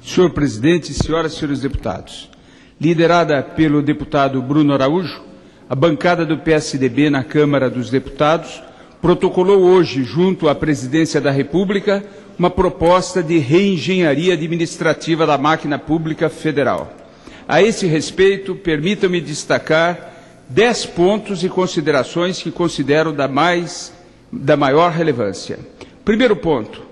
Senhor presidente, senhoras e senhores deputados, liderada pelo deputado Bruno Araújo, a bancada do PSDB na Câmara dos Deputados protocolou hoje, junto à Presidência da República, uma proposta de reengenharia administrativa da máquina pública federal. A esse respeito, permitam-me destacar 10 pontos e considerações que considero da maior relevância. Primeiro ponto,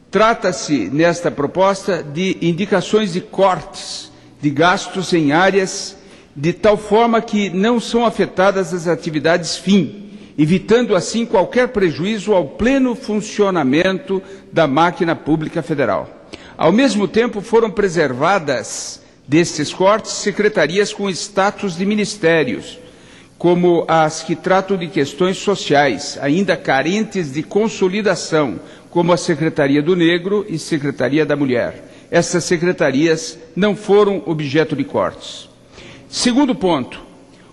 trata-se, nesta proposta, de indicações de cortes de gastos em áreas de tal forma que não são afetadas as atividades fim, evitando assim qualquer prejuízo ao pleno funcionamento da máquina pública federal. Ao mesmo tempo, foram preservadas destes cortes secretarias com status de ministérios, como as que tratam de questões sociais, ainda carentes de consolidação, como a Secretaria do Negro e Secretaria da Mulher. Essas secretarias não foram objeto de cortes. Segundo ponto,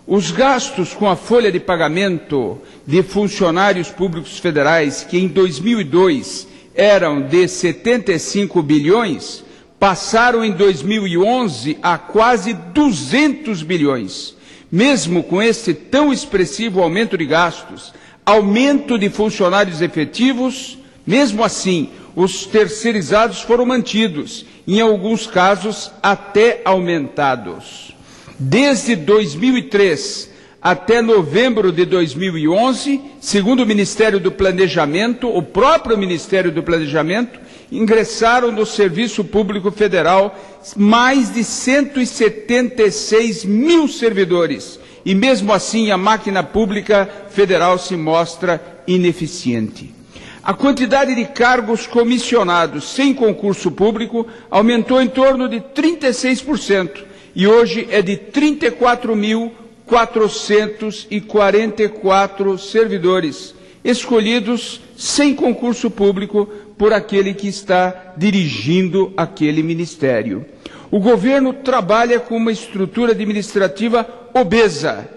os gastos com a folha de pagamento de funcionários públicos federais, que em 2002 eram de 75 bilhões, passaram em 2011 a quase 200 bilhões. Mesmo com este tão expressivo aumento de gastos, aumento de funcionários efetivos, mesmo assim, os terceirizados foram mantidos, em alguns casos até aumentados. Desde 2003 até novembro de 2011, segundo o Ministério do Planejamento, o próprio Ministério do Planejamento, ingressaram no Serviço Público Federal mais de 176 mil servidores. E mesmo assim a máquina pública federal se mostra ineficiente. A quantidade de cargos comissionados sem concurso público aumentou em torno de 36% e hoje é de 34.444 servidores, escolhidos sem concurso público por aquele que está dirigindo aquele ministério. O governo trabalha com uma estrutura administrativa obesa,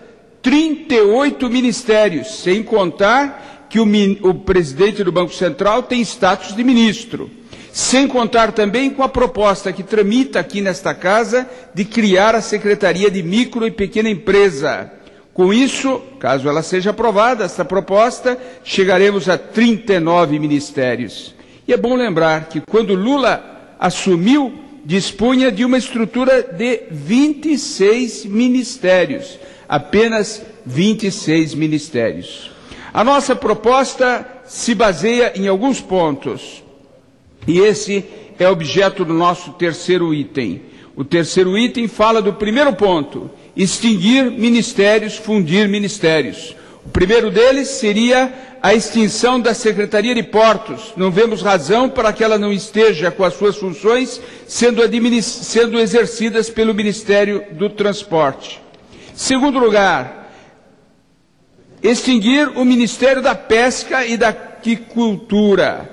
38 ministérios, sem contar que o presidente do Banco Central tem status de ministro, sem contar também com a proposta que tramita aqui nesta casa de criar a Secretaria de Micro e Pequena Empresa. Com isso, caso ela seja aprovada, esta proposta, chegaremos a 39 ministérios. E é bom lembrar que quando Lula assumiu, dispunha de uma estrutura de 26 ministérios, apenas 26 ministérios. A nossa proposta se baseia em alguns pontos, e esse é objeto do nosso terceiro item. O terceiro item fala do primeiro ponto, extinguir ministérios, fundir ministérios. O primeiro deles seria a extinção da Secretaria de Portos. Não vemos razão para que ela não esteja com as suas funções sendo exercidas pelo Ministério do Transporte. Segundo lugar, extinguir o Ministério da Pesca e da Aquicultura,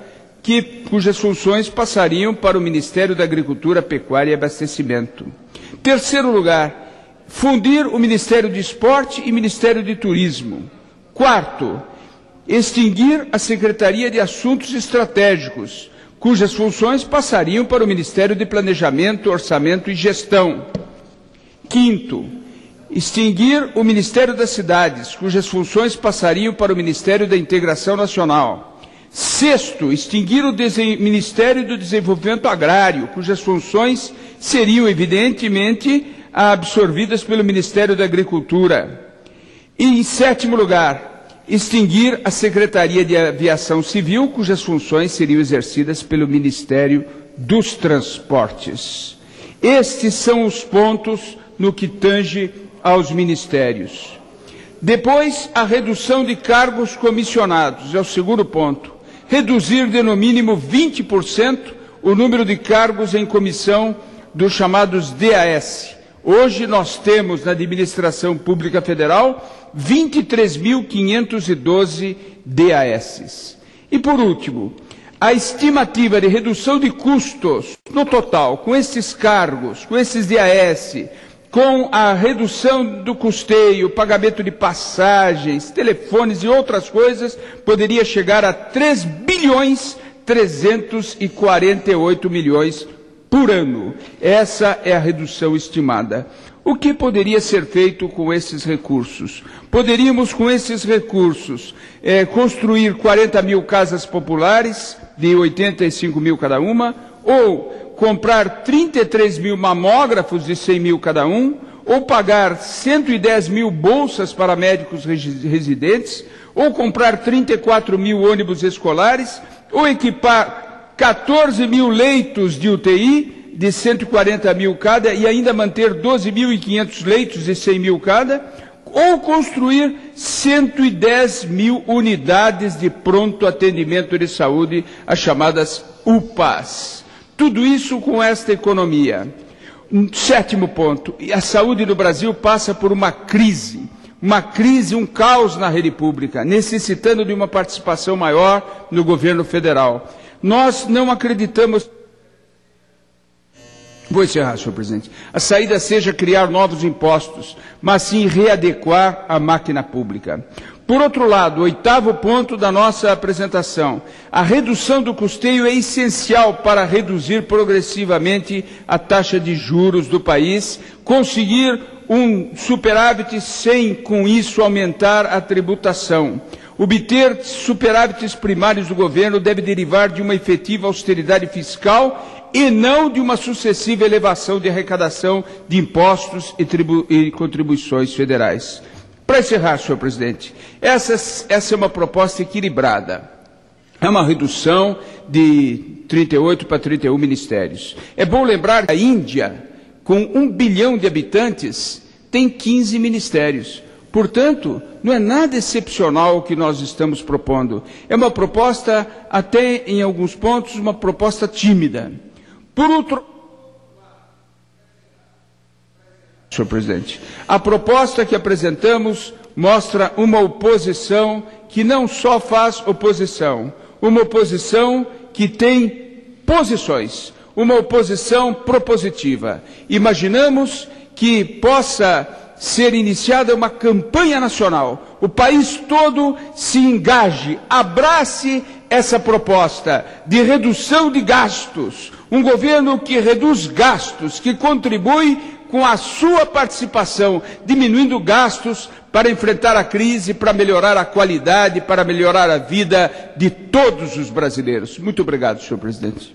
cujas funções passariam para o Ministério da Agricultura, Pecuária e Abastecimento. Terceiro lugar, fundir o Ministério do Esporte e Ministério de Turismo. Quarto, extinguir a Secretaria de Assuntos Estratégicos, cujas funções passariam para o Ministério de Planejamento, Orçamento e Gestão. Quinto, extinguir o Ministério das Cidades, cujas funções passariam para o Ministério da Integração Nacional. Sexto, extinguir o Ministério do Desenvolvimento Agrário, cujas funções seriam, evidentemente, absorvidas pelo Ministério da Agricultura. E, em sétimo lugar, extinguir a Secretaria de Aviação Civil, cujas funções seriam exercidas pelo Ministério dos Transportes. Estes são os pontos no que tange aos ministérios. Depois, a redução de cargos comissionados, é o segundo ponto. Reduzir de no mínimo 20% o número de cargos em comissão dos chamados DAS. Hoje nós temos na administração pública federal 23.512 DAS. E por último, a estimativa de redução de custos no total, com esses cargos, com esses DAS, com a redução do custeio, pagamento de passagens, telefones e outras coisas, poderia chegar a 3.348 bilhões por ano. Essa é a redução estimada. O que poderia ser feito com esses recursos? Poderíamos, com esses recursos, construir 40 mil casas populares, de 85 mil cada uma, ou comprar 33 mil mamógrafos de 100 mil cada um, ou pagar 110 mil bolsas para médicos residentes, ou comprar 34 mil ônibus escolares, ou equipar 14 mil leitos de UTI, de 140 mil cada, e ainda manter 12.500 leitos de 100 mil cada, ou construir 110 mil unidades de pronto atendimento de saúde, as chamadas UPAs. Tudo isso com esta economia. Sétimo ponto, a saúde no Brasil passa por uma crise, um caos na rede pública, necessitando de uma participação maior no governo federal. Nós não acreditamos... Vou encerrar, senhor presidente. A saída seja criar novos impostos, mas sim readequar a máquina pública. Por outro lado, o 8º ponto da nossa apresentação, a redução do custeio é essencial para reduzir progressivamente a taxa de juros do país, conseguir um superávit sem, com isso, aumentar a tributação. Obter superávites primários do governo deve derivar de uma efetiva austeridade fiscal e não de uma sucessiva elevação de arrecadação de impostos e contribuições federais. Para encerrar, senhor presidente, essa é uma proposta equilibrada. É uma redução de 38 para 31 ministérios. É bom lembrar que a Índia, com 1 bilhão de habitantes, tem 15 ministérios. Portanto, não é nada excepcional o que nós estamos propondo. É uma proposta, até em alguns pontos, uma proposta tímida. Por outro... Senhor presidente, a proposta que apresentamos mostra uma oposição que não só faz oposição, uma oposição que tem posições, uma oposição propositiva. Imaginamos que possa ser iniciada uma campanha nacional, o país todo se engaje, abrace essa proposta de redução de gastos, um governo que reduz gastos, que contribui com a sua participação, diminuindo gastos para enfrentar a crise, para melhorar a qualidade, para melhorar a vida de todos os brasileiros. Muito obrigado, senhor presidente.